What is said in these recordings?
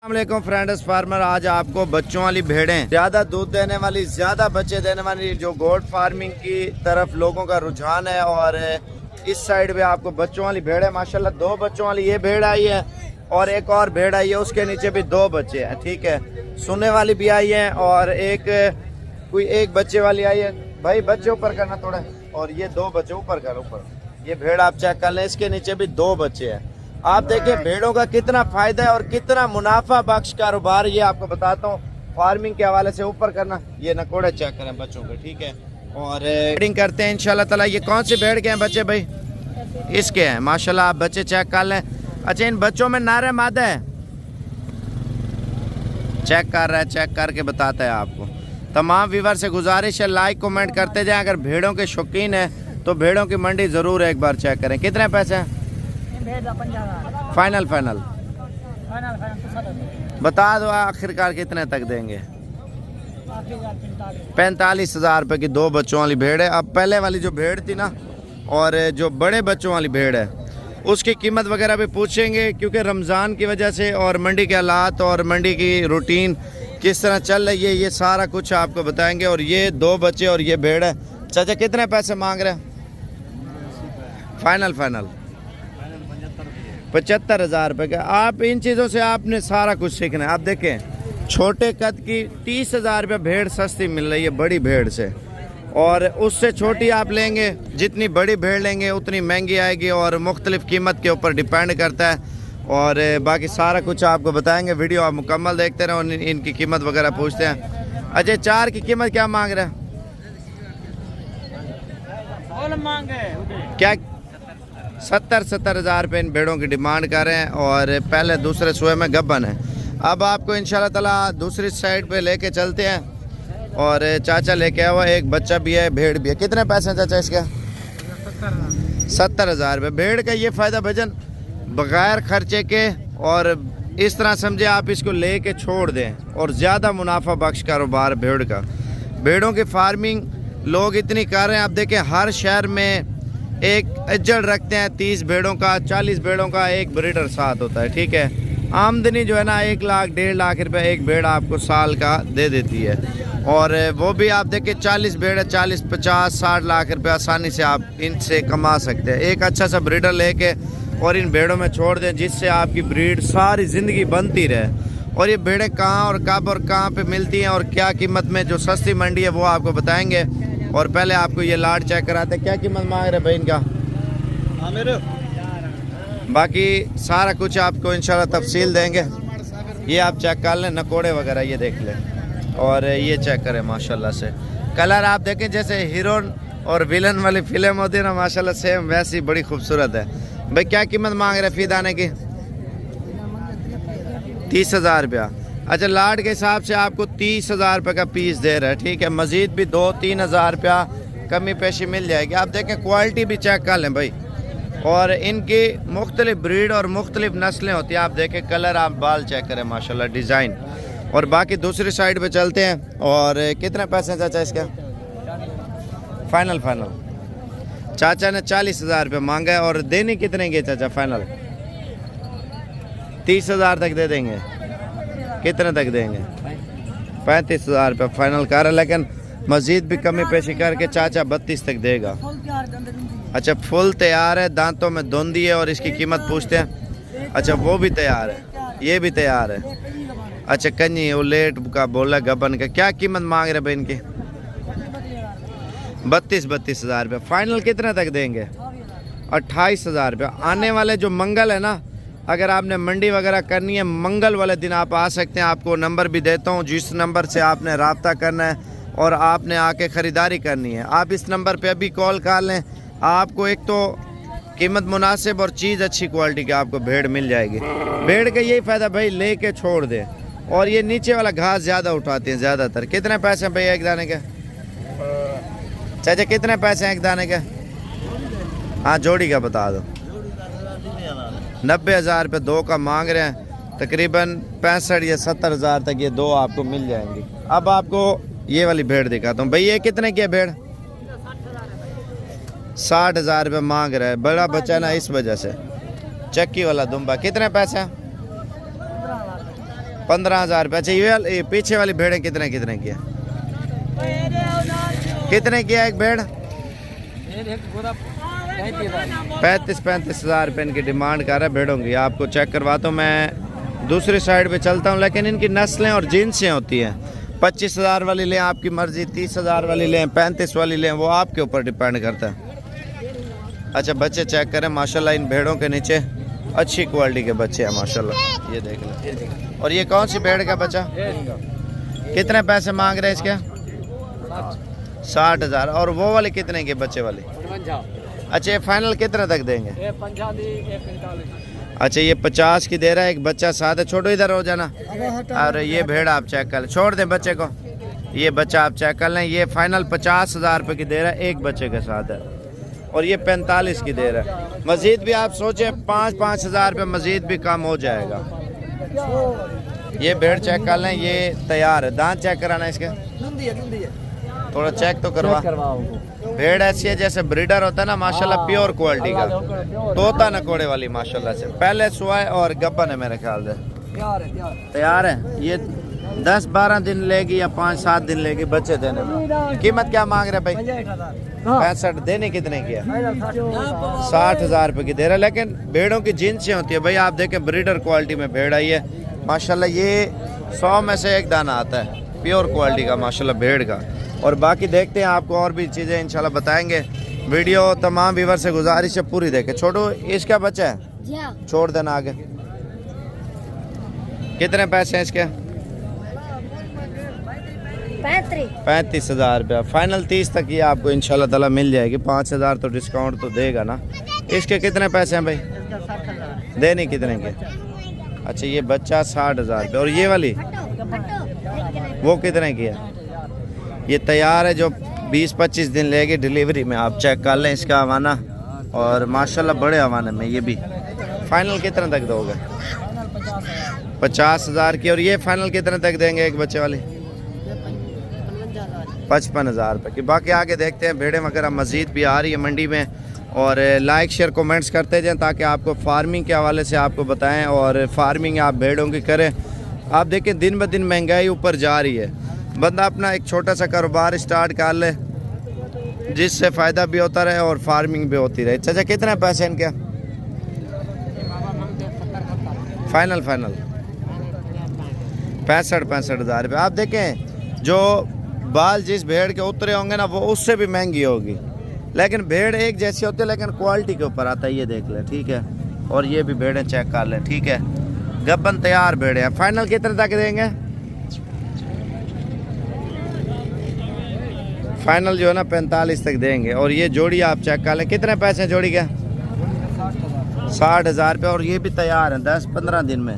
अस्सलामुअलैकुम friends farmer. आज आपको बच्चों वाली भेड़ें, ज्यादा दूध देने वाली, ज्यादा बच्चे देने वाली, जो गोट फार्मिंग की तरफ लोगों का रुझान है, और इस साइड पे आपको बच्चों वाली भेड़ है। माशाल्लाह दो बच्चों वाली ये भेड़ आई है और एक और भेड़ आई है, उसके नीचे भी दो बच्चे हैं। ठीक है, सोने वाली भी आई है और एक बच्चे वाली आई है। भाई बच्चे ऊपर करना थोड़ा, और ये दो बच्चे ऊपर कर, ऊपर ये भेड़ आप चेक कर लें, इसके नीचे भी दो बच्चे हैं। आप देखिए भेड़ों का कितना फायदा है और कितना मुनाफा बख्श कारोबार, ये आपको बताता हूँ फार्मिंग के हवाले से। ऊपर करना, ये नकोड़े चेक करें बच्चों के, ठीक है, और ब्रीडिंग करते हैं इंशाल्लाह ताला। ये कौन से भेड़ के हैं बच्चे भाई? इसके हैं माशाल्लाह, आप बच्चे चेक कर लें। अच्छा, इन बच्चों में नारे मादा है? चेक कर रहा है, चेक करके बताता है आपको। तमाम व्यूअर से गुजारिश है लाइक कमेंट करते जाएं। अगर भेड़ों के शौकीन है तो भेड़ों की मंडी जरूर एक बार चेक करें। कितने पैसे हैं? फाइनल बता दो, आखिरकार कितने तक देंगे? 45,000 रुपये की दो बच्चों वाली भेड़ है। अब पहले वाली जो भेड़ थी ना, और जो बड़े बच्चों वाली भेड़ है, उसकी कीमत वगैरह भी पूछेंगे, क्योंकि रमज़ान की वजह से और मंडी के हालात और मंडी की रूटीन किस तरह चल रही है, ये सारा कुछ आपको बताएंगे। और ये दो बच्चे और ये भेड़ है। चाचा कितने पैसे मांग रहे हैं? फाइनल 75,000 रुपये का। आप इन चीज़ों से आपने सारा कुछ सीखना है। आप देखें छोटे कद की 30,000 रुपये भेड़ सस्ती मिल रही है बड़ी भेड़ से, और उससे छोटी आप लेंगे, जितनी बड़ी भेड़ लेंगे उतनी महंगी आएगी, और मुख्तलिफ कीमत के ऊपर डिपेंड करता है। और बाकी सारा कुछ आपको बताएंगे, वीडियो आप मुकम्मल देखते रहे और इनकी कीमत वगैरह पूछते हैं। अच्छा, चार की कीमत क्या मांग रहे हैं? क्या 70,000 रुपये इन भेड़ों की डिमांड कर रहे हैं, और पहले दूसरे सुए में गब्बन है। अब आपको इंशाल्लाह ताला दूसरी साइड पे लेके चलते हैं, और चाचा लेके आया हुआ, एक बच्चा भी है, भेड़ भी है। कितने पैसे हैं चाचा इसके? 70,000 रुपये। भेड़ का ये फ़ायदा भजन बगैर खर्चे के, और इस तरह समझे आप इसको लेके छोड़ दें, और ज़्यादा मुनाफा बख्श कारोबार भेड़ का। भेड़ों की फार्मिंग लोग इतनी कर रहे हैं। आप देखें हर शहर में एक एजड़ रखते हैं, 30 भेड़ों का, 40 भेड़ों का एक ब्रीडर साथ होता है। ठीक है, आमदनी जो है ना 1 लाख 1.5 लाख रुपए एक भेड़ आपको साल का दे देती है, और वो भी आप देखें 40 भेड़ है, 40, 50, 60 लाख रुपए आसानी से आप इनसे कमा सकते हैं। एक अच्छा सा ब्रीडर लेके और इन भेड़ों में छोड़ दें, जिससे आपकी ब्रीड सारी ज़िंदगी बनती रहे। और ये भेड़ें कहाँ और कब और कहाँ पे मिलती हैं और क्या कीमत में, जो सस्ती मंडी है वो आपको बताएंगे। और पहले आपको ये लाट चेक कराते हैं, क्या कीमत मांग रहे भाई इनका? बाकी सारा कुछ आपको इंशाल्लाह तफसील देंगे। ये आप चेक कर लें, नकोड़े वगैरह ये देख लें, और ये चेक करें माशाल्लाह से। कलर आप देखें जैसे हीरोइन और विलन वाली फिल्म होती है ना, माशाल्लाह सेम वैसी बड़ी खूबसूरत है। भाई क्या कीमत मांग रहे फी दाने की? 30,000 रुपया। अच्छा, लाट के हिसाब से आपको 30,000 रुपये का पीस दे रहा है। ठीक है, मज़ीद भी 2-3 हज़ार रुपया कमी पेशी मिल जाएगी। आप देखें क्वालिटी भी चेक कर लें भाई, और इनकी मुख्तलिफ ब्रीड और मुख्तलिफ नस्लें होती हैं। आप देखें कलर, आप बाल चेक करें माशाल्लाह, डिज़ाइन। और बाकी दूसरी साइड पे चलते हैं। और कितने पैसे हैं चाचा इसका? फाइनल चाचा ने 40,000 रुपये मांगा है, और देने कितने के चाचा? फाइनल 30,000 तक दे देंगे। कितने तक देंगे? 35,000 रुपये फाइनल कर रहा है, लेकिन मज़ीद भी कमी पेशी करके चाचा 32 तक देगा। अच्छा, फुल तैयार है, दांतों में धुंधी है, और इसकी कीमत पूछते हैं। अच्छा, वो भी तैयार है, ये भी तैयार है। अच्छा, कन्नी उलेट का बोला गबन का, क्या कीमत मांग रहे भाई इनकी? 32,000 रुपये। फाइनल कितने तक देंगे? 28,000 रुपये। आने वाले जो मंगल है ना, अगर आपने मंडी वगैरह करनी है, मंगल वाले दिन आप आ सकते हैं। आपको नंबर भी देता हूँ, जिस नंबर से आपने रब्ता करना है और आपने आके ख़रीदारी करनी है, आप इस नंबर पे अभी कॉल कर लें। आपको एक तो कीमत मुनासिब और चीज़ अच्छी क्वालिटी की आपको भेड़ मिल जाएगी। भेड़ का यही फ़ायदा भाई, लेके छोड़ दे, और ये नीचे वाला घास ज़्यादा उठाते हैं ज़्यादातर। कितने पैसे हैं भाई एक दाने के? चाचा कितने पैसे हैं एक दाने के? हाँ, जोड़ी का बता दो। 90,000 रुपये दो का मांग रहे हैं। तकरीबन 65 या 70,000 तक ये दो आपको मिल जाएंगी। अब आपको ये वाली भेड़ दिखाता हूँ भाई। ये कितने की है भेड़? 60,000 रुपये मांग रहा है, बड़ा बच्चा ना, इस वजह से। चक्की वाला दुम्बा कितने पैसे? 15,000 रुपये। अच्छा ये पीछे वाली भेड़ें कितने कितने की है? कितने की है एक भेड़? 35,000 रुपये इनकी डिमांड कर रहा है भेड़ों की। आपको चेक करवाता हूँ, मैं दूसरी साइड पे चलता हूँ, लेकिन इनकी नस्लें और जिनसें होती हैं। 25,000 वाली लें आपकी मर्ज़ी, 30,000 वाली लें, 35 वाली लें, वो आपके ऊपर डिपेंड करता है। अच्छा बच्चे चेक करें माशाल्लाह, इन भेड़ों के नीचे अच्छी क्वालिटी के बच्चे हैं माशाल्लाह, ये देख लें। और ये कौन सी भेड़ का बच्चा? कितने पैसे मांग रहे हैं इसके? 60,000। और वो वाले कितने के बच्चे वाले? अच्छा ये फाइनल कितने तक देंगे? अच्छा ये 50 की दे रहा है, एक बच्चा साथ है। छोड़ो इधर हो जाना। और ये भेड़ आप चेक कर लें, छोड़ दें बच्चे को। ये बच्चा आप चेक कर लें, ये फाइनल 50,000 रुपये की दे रहा है, एक बच्चे के साथ है। और ये 45 की दे रहा है। मज़ीद भी आप सोचें 5,000 रुपये मज़ीद भी कम हो जाएगा। ये भेड़ चेक कर लें, ये तैयार है। दांत चेक कराना इसके, थोड़ा चेक तो करवा। भेड़ ऐसी है जैसे ब्रीडर होता है ना माशाल्लाह, प्योर क्वालिटी का, तोता नकोड़े वाली माशाल्लाह से। पहले सुआए और गब्बन है मेरे ख्याल से। तैयार है। ये 10-12 दिन लेगी या 5-7 दिन लेगी बच्चे देने में। कीमत क्या मांग रहे भाई? 65। देने कितने की है? 60,000 रुपये की दे रहा है। लेकिन भेड़ों की जिनसें होती है भाई, आप देखें ब्रीडर क्वालिटी में भेड़ आई है माशाल्लाह। ये 100 में से एक दाना आता है, प्योर क्वालिटी का माशाल्लाह भेड़ का। और बाकी देखते हैं, आपको और भी चीज़ें इंशाल्लाह बताएंगे। वीडियो तमाम व्यूअर से गुजारिश है पूरी देखें। छोड़ो इसका बच्चा है, छोड़ देना आगे। कितने पैसे हैं इसके? 35,000 रुपया। फाइनल 30 तक ये आपको इंशाल्लाह ताला मिल जाएगी। 5,000 तो डिस्काउंट तो देगा ना। इसके कितने पैसे हैं भाई? देने कितने के? अच्छा ये बच्चा 60,000 रुपये। और ये वाली वो कितने की है? ये तैयार है, जो 20-25 दिन लेगी डिलीवरी में। आप चेक कर लें इसका हवाना, और माशाल्लाह बड़े हवाने में ये भी। फाइनल कितने तक दोगे? 50,000 की। और ये फाइनल कितने तक देंगे एक बच्चे वाली? 55,000 रुपये की। बाकी आगे देखते हैं, भेड़ें वगैरह मज़ीद भी आ रही है मंडी में। और लाइक शेयर कमेंट्स करते जाएं ताकि आपको फार्मिंग के हवाले से आपको बताएं, और फार्मिंग आप भेड़ों की करें। आप देखें दिन ब दिन महंगाई ऊपर जा रही है, बंदा अपना एक छोटा सा कारोबार स्टार्ट कर ले जिससे फ़ायदा भी होता रहे और फार्मिंग भी होती रहे। चाचा कितने पैसे इनके? फाइनल 65,000 रुपये। आप देखें जो बाल जिस भेड़ के उतरे होंगे ना, वो उससे भी महंगी होगी। लेकिन भेड़ एक जैसी होती है, लेकिन क्वालिटी के ऊपर आता है। ये देख ले, ठीक है। और ये भी भेड़ें चेक कर लें, ठीक है। गब्बन तैयार भेड़े हैं। फाइनल कितने तक देंगे? फाइनल जो है ना 45 तक देंगे। और ये जोड़ी आप चेक कर लें, कितने पैसे हैं जोड़ी के? 60,000 रुपये। और ये भी तैयार हैं 10-15 दिन में।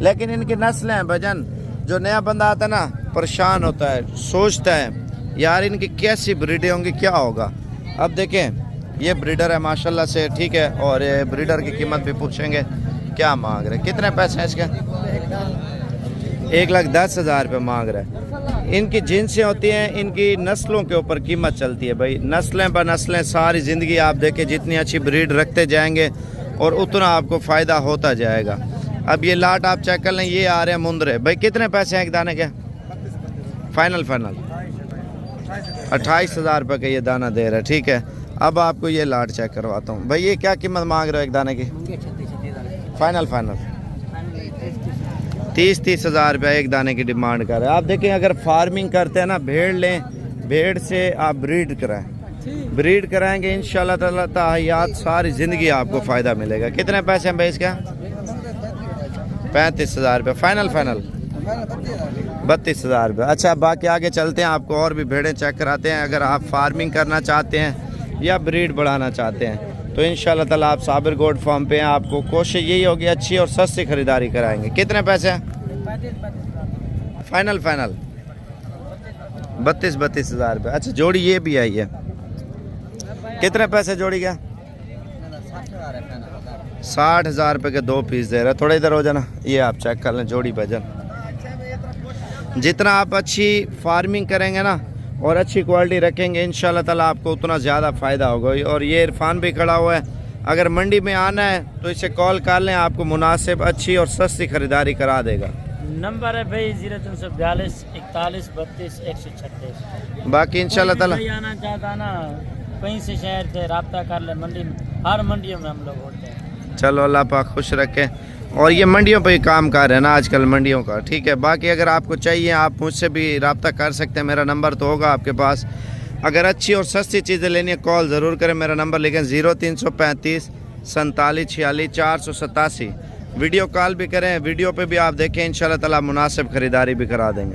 लेकिन इनकी नस्लें हैं भजन, जो नया बंदा आता है ना परेशान होता है, सोचता है यार इनकी कैसी ब्रीडें होंगी, क्या होगा। अब देखें ये ब्रीडर है माशाल्लाह से, ठीक है। और ये ब्रीडर की कीमत भी पूछेंगे क्या मांग रहे, कितने पैसे हैं इसके? 1,10,000 रुपये मांग रहे हैं। इनकी जिनसें होती हैं, इनकी नस्लों के ऊपर कीमत चलती है भाई। नस्लें ब नस्लें सारी ज़िंदगी आप देखें, जितनी अच्छी ब्रीड रखते जाएंगे और उतना आपको फ़ायदा होता जाएगा। अब ये लाट आप चेक कर लें, ये आ रहे हैं मुंदरे भाई। कितने पैसे हैं एक दाने के? फाइनल 28,000 रुपये का ये दाना दे रहा है, ठीक है। अब आपको ये लाट चेक करवाता हूँ भाई। ये क्या कीमत मांग रहे हो एक दाने की? फाइनल 30,000 रुपये एक दाने की डिमांड कर रहे हैं। आप देखें अगर फार्मिंग करते हैं ना, भेड़ लें, भेड़ से आप ब्रीड कराएंगे इंशाल्लाह ताला ताहयात सारी ज़िंदगी आपको फ़ायदा मिलेगा। कितने पैसे हैं भाई इसका? 35,000 रुपये। फाइनल 32,000 रुपये। अच्छा बाकी आगे चलते हैं, आपको और भी भेड़ें चेक कराते हैं। अगर आप फार्मिंग करना चाहते हैं या ब्रीड बढ़ाना चाहते हैं तो इंशाल्लाह ताला आप साबिर गोट फार्म पे हैं। आपको कोशिश यही होगी अच्छी और सस्ती खरीदारी कराएंगे। कितने पैसे हैं? फाइनल 32,000 रुपये। अच्छा जोड़ी ये भी आई है, कितने पैसे जोड़ी का? 60,000 रुपये के 2 पीस दे रहे हैं। थोड़ा इधर हो जाना, ये आप चेक कर लें जोड़ी भजन। जितना आप अच्छी फार्मिंग करेंगे ना और अच्छी क्वालिटी रखेंगे इंशाल्लाह ताला आपको उतना ज़्यादा फ़ायदा होगा। और ये इरफान भी खड़ा हुआ है, अगर मंडी में आना है तो इसे कॉल कर लें, आपको मुनासिब अच्छी और सस्ती ख़रीदारी करा देगा। नंबर है भाई 0342 41 32 136। बाकी इंशाल्लाह ताला कोई आना चाहता ना कहीं से शहर से रब्ता कर ले, मंडी में हर मंडियों में हम लोग होते हैं। चलो अल्लाह पाक खुश रखे। और ये मंडियों पे ही काम कर रहे हैं ना आजकल मंडियों का, ठीक है। बाकी अगर आपको चाहिए आप मुझसे भी रब्ता कर सकते हैं, मेरा नंबर तो होगा आपके पास। अगर अच्छी और सस्ती चीज़ें लेनी है कॉल ज़रूर करें, मेरा नंबर लिखें 0335 47 46 487। वीडियो कॉल भी करें, वीडियो पे भी आप देखें, इंशाल्लाह ताला मुनासिब ख़रीदारी भी करा देंगे।